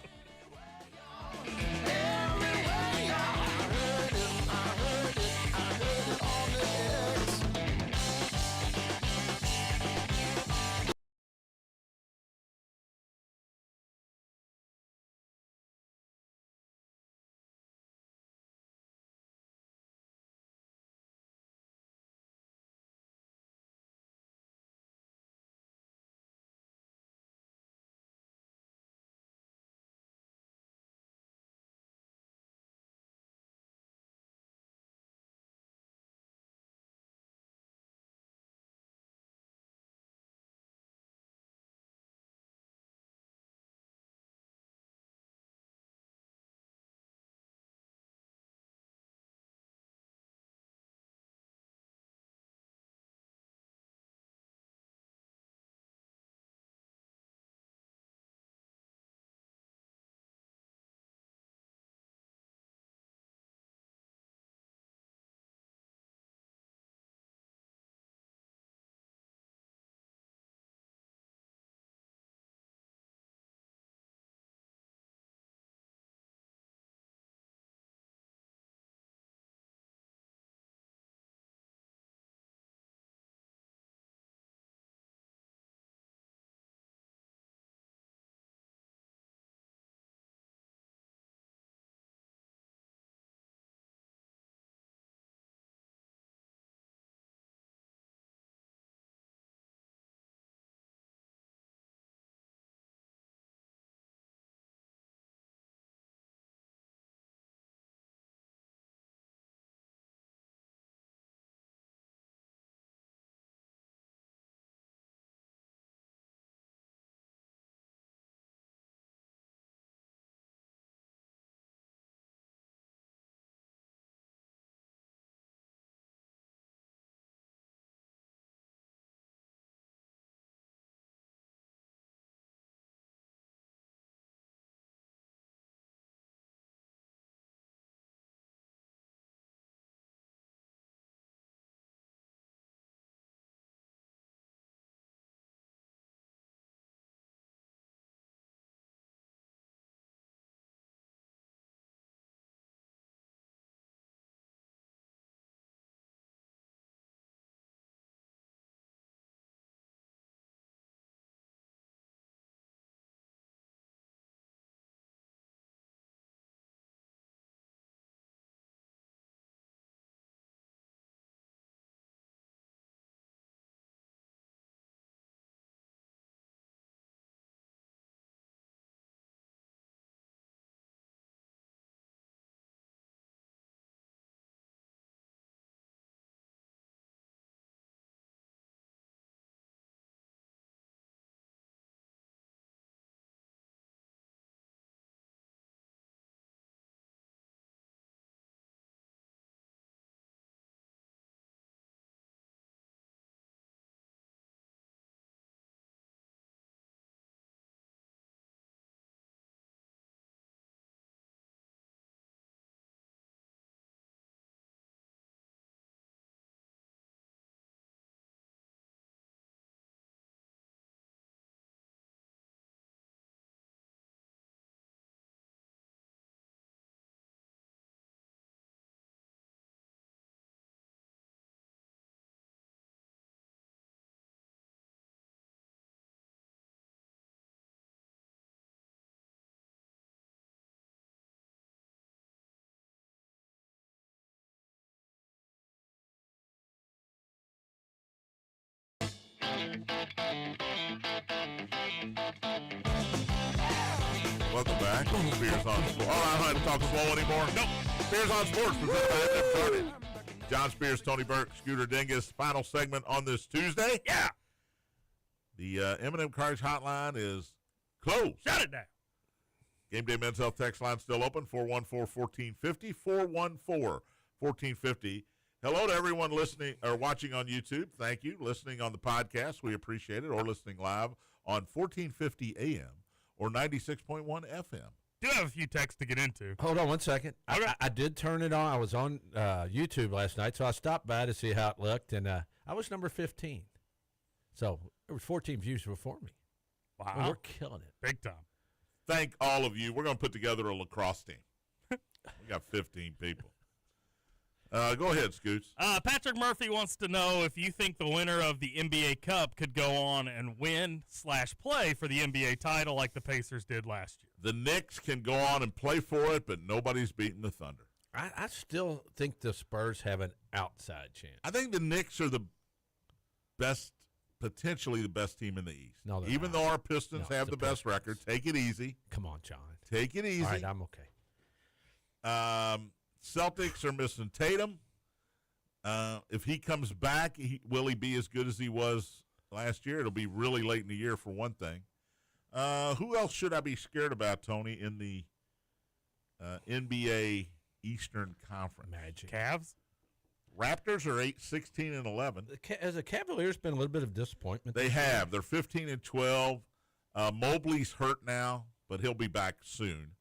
Welcome back. Spears on Sports. Oh, I don't have to talk slow anymore. Nope. Spears on Sports presented by M&M Carnage. John Spears, Tony Burke, Scooter Dingus. Final segment on this Tuesday. Yeah. The M&M Carnage hotline is closed. Shut it down. Game Day Men's Health text line still open, 414-1450, 414-1450. Hello to everyone listening or watching on YouTube. Thank you. Listening on the podcast, we appreciate it, or listening live on 1450 AM or 96.1 FM. Do have a few texts to get into. Hold on one second. Okay. I did turn it on. I was on YouTube last night, so I stopped by to see how it looked, and I was number 15. So there was 14 views before me. Wow. Well, we're killing it. Big time. Thank all of you. We're going to put together a lacrosse team. We got 15 people. Go ahead, Scoots. Patrick Murphy wants to know if you think the winner of the NBA Cup could go on and win/play for the NBA title like the Pacers did last year. The Knicks can go on and play for it, but nobody's beating the Thunder. I still think the Spurs have an outside chance. I think the Knicks are the best, potentially the best team in the East. No, they're even not. though our Pistons No, have the the best Pistons. record. Take it easy. Come on, John. Take it easy. All right, I'm okay. Celtics are missing Tatum. If he comes back, will he be as good as he was last year? It'll be really late in the year for one thing. Who else should I be scared about, Tony, in the NBA Eastern Conference? Magic. Cavs? Raptors are 8-16-11. Has the Cavaliers been a little bit of disappointment? They have. They're 15-12. Mobley's hurt now, but he'll be back soon.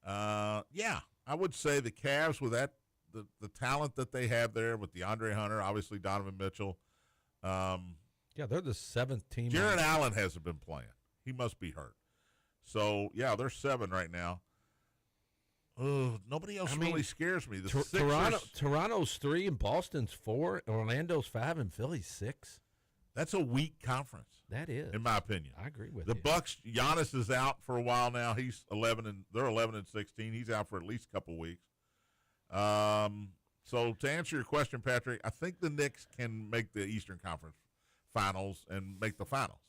Yeah, I would say the Cavs with that the talent that they have there with DeAndre Hunter, obviously Donovan Mitchell. Yeah, they're the 7th team. Jared Allen hasn't been playing. He must be hurt. So, yeah, they're 7 right now. Nobody else really scares me. The Sixers, Toronto's 3 and Boston's 4. Orlando's 5 and Philly's 6. that's a weak conference. That is, in my opinion. I agree with the you. Bucks. Giannis is out for a while now. He's 11 and they're 11-16. He's out for at least a couple weeks. So to answer your question, Patrick, I think the Knicks can make the Eastern Conference Finals and make the finals.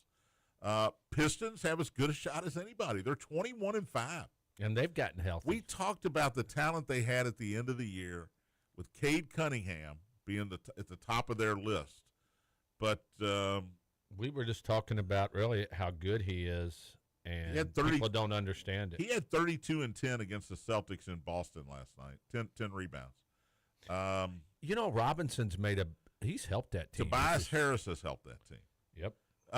Pistons have as good a shot as anybody. They're 21-5. And they've gotten healthy. We talked about the talent they had at the end of the year with Cade Cunningham being at the top of their list. But we were just talking about really how good he is, and people don't understand it. He had 32 and 10 against the Celtics in Boston last night, 10 rebounds. Robinson's he's helped that team. Tobias Harris has helped that team. Yep.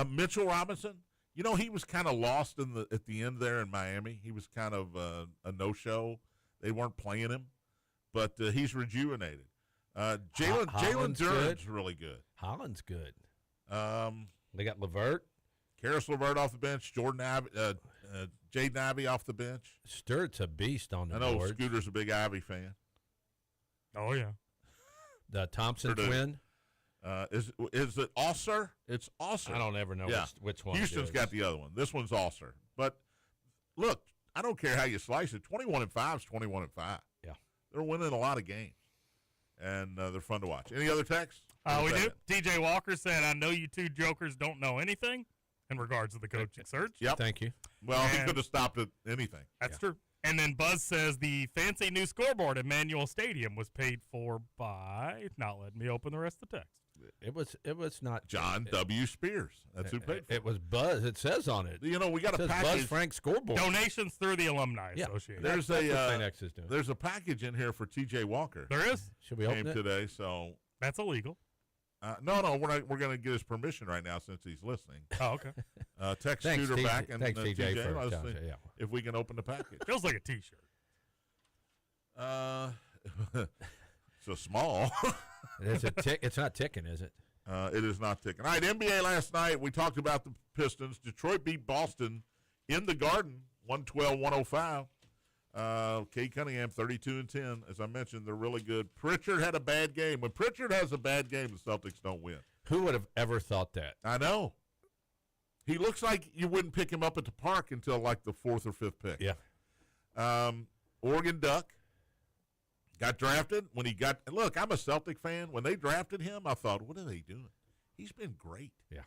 Mitchell Robinson, he was kind of lost at the end there in Miami. He was kind of a no-show. They weren't playing him, but he's rejuvenated. Jalen Duren's really good. Holland's good. They got LeVert. Karis LeVert off the bench. Jaden Ivey off the bench. Sturt's a beast on the I know boards. Scooter's a big Ivey fan. Oh, yeah. The Thompson twin. Is it Osser? It's Osser. I don't ever know which one. Houston's got the other one. This one's Osser. But look, I don't care how you slice it. 21-5 is 21-5. Yeah, they're winning a lot of games, and they're fun to watch. Any other texts? We do. TJ Walker said, "I know you two jokers don't know anything in regards to the coaching search." Yep. Thank you. Well, he could have stopped at anything. That's true. And then Buzz says the fancy new scoreboard at Manual Stadium was paid for by not letting me open the rest of the text. It was not John W. Spears. That's who paid for it. It was Buzz. It says on it. We got It a says package. Buzz Frank scoreboard. Donations through the Alumni Association. There's That's what St. X is doing. There's a package in here for T.J. Walker. There is. Should we open Came it today, so That's illegal. no, we're going to get his permission right now since he's listening. Oh, okay. Text Thanks, Scooter TJ. back and Thanks, TJ, for let's telling see us, yeah. if we can open the package. Feels like a T-shirt. So small. It's not ticking, is it? It is not ticking. All right, NBA last night, we talked about the Pistons. Detroit beat Boston in the Garden, 112-105. Cade Cunningham, 32 and 10. As I mentioned, they're really good. Pritchard had a bad game. When Pritchard has a bad game, the Celtics don't win. Who would have ever thought that? I know. He looks like you wouldn't pick him up at the park until like the 4th or 5th pick. Yeah. Oregon Duck got drafted when he got – look, I'm a Celtic fan. When they drafted him, I thought, what are they doing? He's been great. Yeah.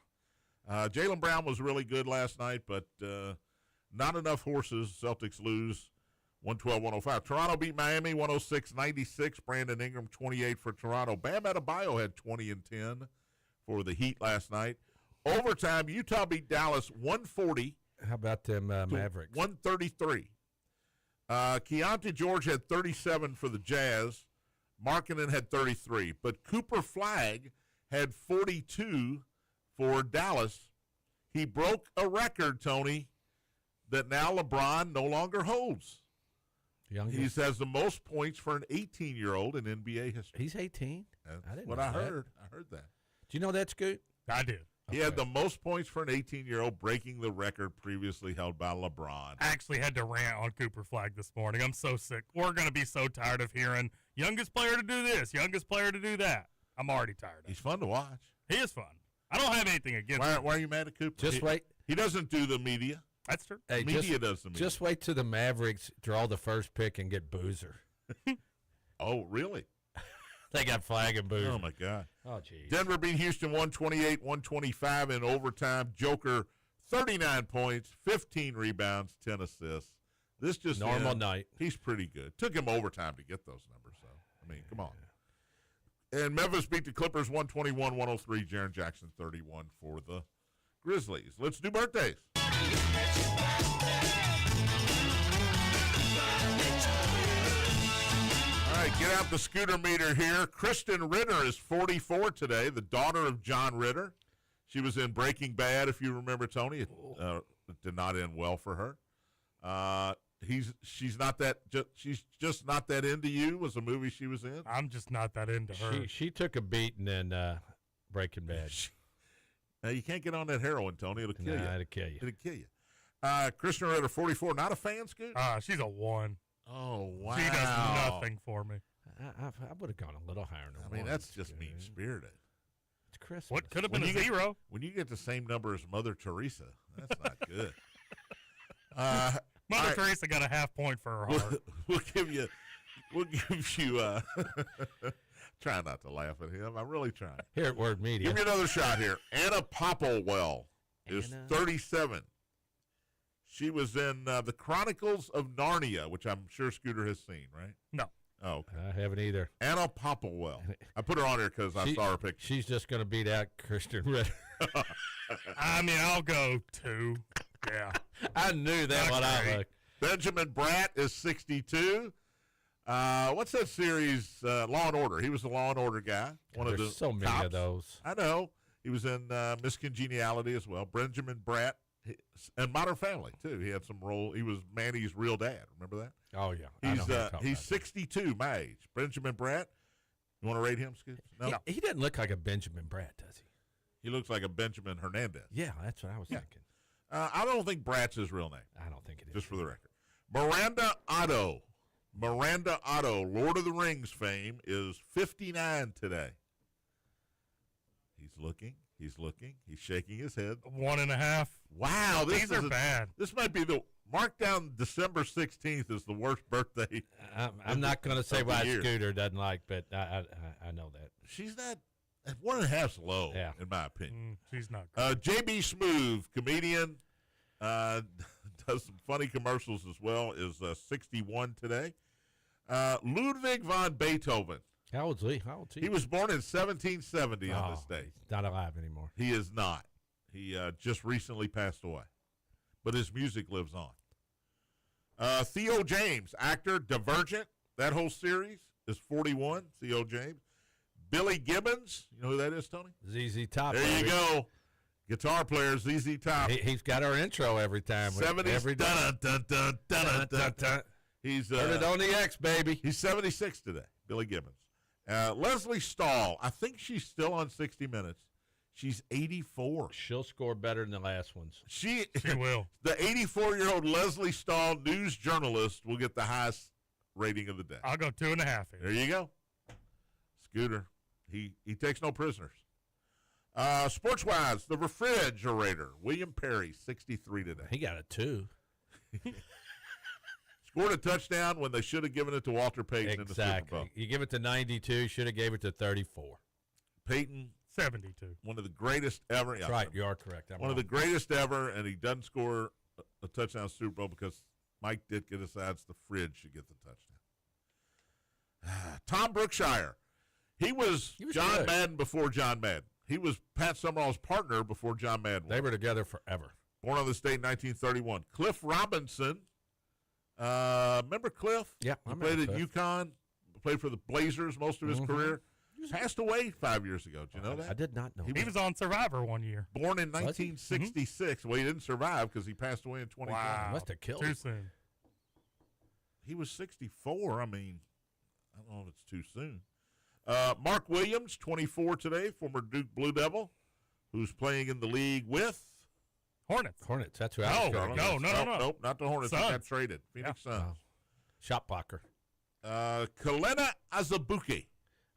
Jaylen Brown was really good last night, but not enough horses. Celtics lose 112-105. Toronto beat Miami 106-96. Brandon Ingram 28 for Toronto. Bam Adebayo had 20 and 10 for the Heat last night. Overtime, Utah beat Dallas 140. How about them Mavericks? 133. Keontae George had 37 for the Jazz. Markkanen had 33. But Cooper Flagg had 42 for Dallas. He broke a record, Tony, that now LeBron no longer holds. Youngest. He has the most points for an 18-year-old in NBA history. He's 18? That's I didn't what know I that. heard. I heard that. Do you know that, Scoot? I did. He had the most points for an 18-year-old, breaking the record previously held by LeBron. I actually had to rant on Cooper Flagg this morning. I'm so sick. We're going to be so tired of hearing youngest player to do this, youngest player to do that. I'm already tired of He's it. fun to watch. He is fun. I don't have anything against him. Why are you mad at Cooper? Just wait. He doesn't do the media. That's true. Hey, Media does the media. Just wait till the Mavericks draw the first pick and get Boozer. Oh, really? They got Flag and Boozer. Oh, my God. Oh, geez. Denver beat Houston 128-125 in overtime. Joker, 39 points, 15 rebounds, 10 assists. This just Normal night. He's pretty good. Took him overtime to get those numbers, so, I mean, come on. And Memphis beat the Clippers 121-103. Jaren Jackson, 31 for the Grizzlies. Let's do birthdays. All right, get out the scooter meter here. Kristen Ritter is 44 today, the daughter of John Ritter. She was in Breaking Bad, if you remember, Tony. It did not end well for her. She's just not that into you was a movie she was in. I'm just not that into her. She took a beating in Breaking Bad. Now, you can't get on that heroin, Tony. It'll kill you. It'll kill you. It'll kill you. Kristen Ritter, 44. Not a fan, Scoot? She's a 1. Oh, wow. She does nothing for me. I would have gone a little higher than I mean, one. that's just mean-spirited. It's Christmas. What could have been When a you get- 0? When you get the same number as Mother Teresa, that's not good. Mother all right. Teresa got a half point for her heart. We'll give you. Try not to laugh at him. I'm really trying. Here at Word Media. Give me another shot here. Anna Popplewell is Anna. 37. She was in the Chronicles of Narnia, which I'm sure Scooter has seen, right? No. Oh, okay. I haven't either. Anna Popplewell. I put her on here because I saw her picture. She's just going to beat out Kristen Ritter. I mean, I'll go 2. Yeah. I knew that Not when I great. looked. Benjamin Bratt is 62. What's that series? Law and Order. He was the Law and Order guy. One of the There's so many cops. of those. I know. He was in Miss Congeniality as well. Benjamin Bratt. And Modern Family, too. He had some role. He was Manny's real dad. Remember that? Oh, yeah. I know who you're talking He's about. 62, my age. Benjamin Bratt. You want to rate him, Scoots? No. He doesn't look like a Benjamin Bratt, does he? He looks like a Benjamin Hernandez. Yeah, that's what I was thinking. I don't think Bratt's his real name, I don't think it is. just for the record. Miranda Otto. Miranda Otto, Lord of the Rings fame, is 59 today. He's looking. He's shaking his head. 1.5. Wow, These are bad. This might be the mark down December 16th is the worst birthday. I'm not going to say of the why year. Scooter doesn't like, but I know that. She's not 1.5's low, Yeah. in my opinion. She's not good. JB Smoove, comedian, does some funny commercials as well, is 61 today. Ludwig von Beethoven. How old's he? He was born in 1770 on this day. He's not alive anymore. He is not. He just recently passed away. But his music lives on. Theo James, actor, Divergent, that whole series is 41, Theo James. Billy Gibbons, you know who that is, Tony? ZZ Top. There you baby. go. Guitar player, ZZ Top. He's got our intro every time. 70s. Every day. Dun, dun, dun, dun, dun, dun. He's Heard it on the X, baby. he's 76 today, Billy Gibbons. Leslie Stahl, I think she's still on 60 Minutes. She's 84. She'll score better than the last ones. She will. The 84-year-old Leslie Stahl, news journalist, will get the highest rating of the day. I'll go 2.5 here. There you go. Scooter, he takes no prisoners. Sports-wise, the refrigerator, William Perry, 63 today. He got a 2. Scored a touchdown when they should have given it to Walter Payton in the Super Bowl. Exactly. You give it to 92, should have gave it to 34. Payton 72. One of the greatest ever. That's right. You are correct. One of the greatest ever, and he doesn't score a touchdown in the Super Bowl because Mike Ditka decides the fridge should get the touchdown. Tom Brookshire. He was John good. Madden before John Madden. He was Pat Summerall's partner before John Madden. They were together forever. Born on this date in 1931. Cliff Robinson. Remember Cliff? Yeah, He I played remember at Cliff. UConn, played for the Blazers most of his career. Passed away 5 years ago. Did you know that? I did not know. He was on Survivor one year. Born in Was he? 1966. Well, he didn't survive because he passed away in 2020. Wow. Must have killed Too him. soon. He was 64. I mean, I don't know if it's too soon. Mark Williams, 24 today, former Duke Blue Devil, who's playing in the league with Hornets. Hornets. That's who I No, was going no, with. no. Nope, not the Hornets. He Suns. got traded. Phoenix Suns. Oh. Shot blocker. Kalena Azubuike.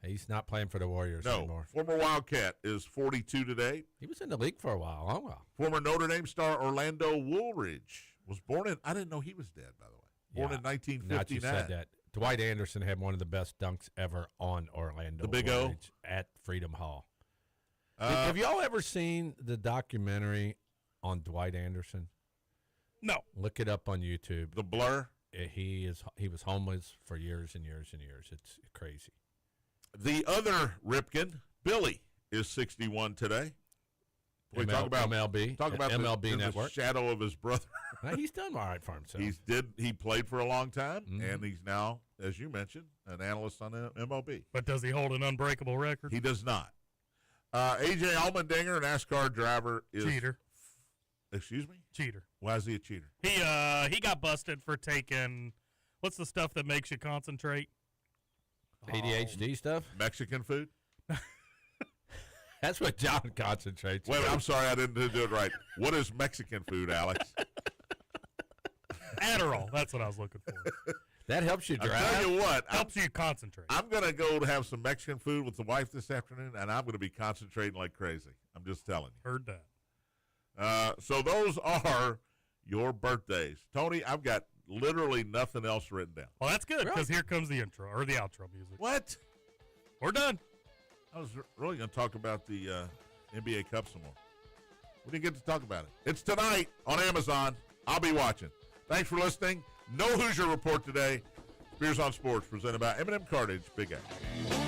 He's not playing for the Warriors No, anymore. former Wildcat is 42 today. He was in the league for a while. Oh, well. Former Notre Dame star Orlando Woolridge was born in, I didn't know he was dead, by the way. Born Yeah. in Now that you 1959. said that. Dwight Anderson had one of the best dunks ever on Orlando. The Big O? Woolridge at Freedom Hall. Have y'all ever seen the documentary on Dwight Anderson? No. Look it up on YouTube. The Blur. He was homeless for years and years and years. It's crazy. The other Ripken, Billy, is 61 today. We talk about MLB. Talk about MLB the Network. shadow of his brother. Now, he's done all right for himself. He played for a long time, Mhm. and he's now, as you mentioned, an analyst on MLB. But does he hold an unbreakable record? He does not. AJ Allmendinger, a NASCAR driver, is Cheater. Excuse me? Cheater. Why is he a cheater? He got busted for taking, what's the stuff that makes you concentrate? ADHD stuff? Mexican food? That's what John concentrates Wait, on. I'm sorry, I didn't do it right. What is Mexican food, Alex? Adderall. That's what I was looking for. That helps you I'll drive. tell you what, Helps you concentrate. I'm going to go to have some Mexican food with the wife this afternoon, and I'm going to be concentrating like crazy. I'm just telling you. Heard that. So those are your birthdays. Tony, I've got literally nothing else written down. Well, that's good because here comes the intro or the outro music. What? We're done. I was really going to talk about the NBA Cup some more. We didn't get to talk about it. It's tonight on Amazon. I'll be watching. Thanks for listening. No Hoosier Report today. Spears on Sports presented by M&M Cartage. Big A.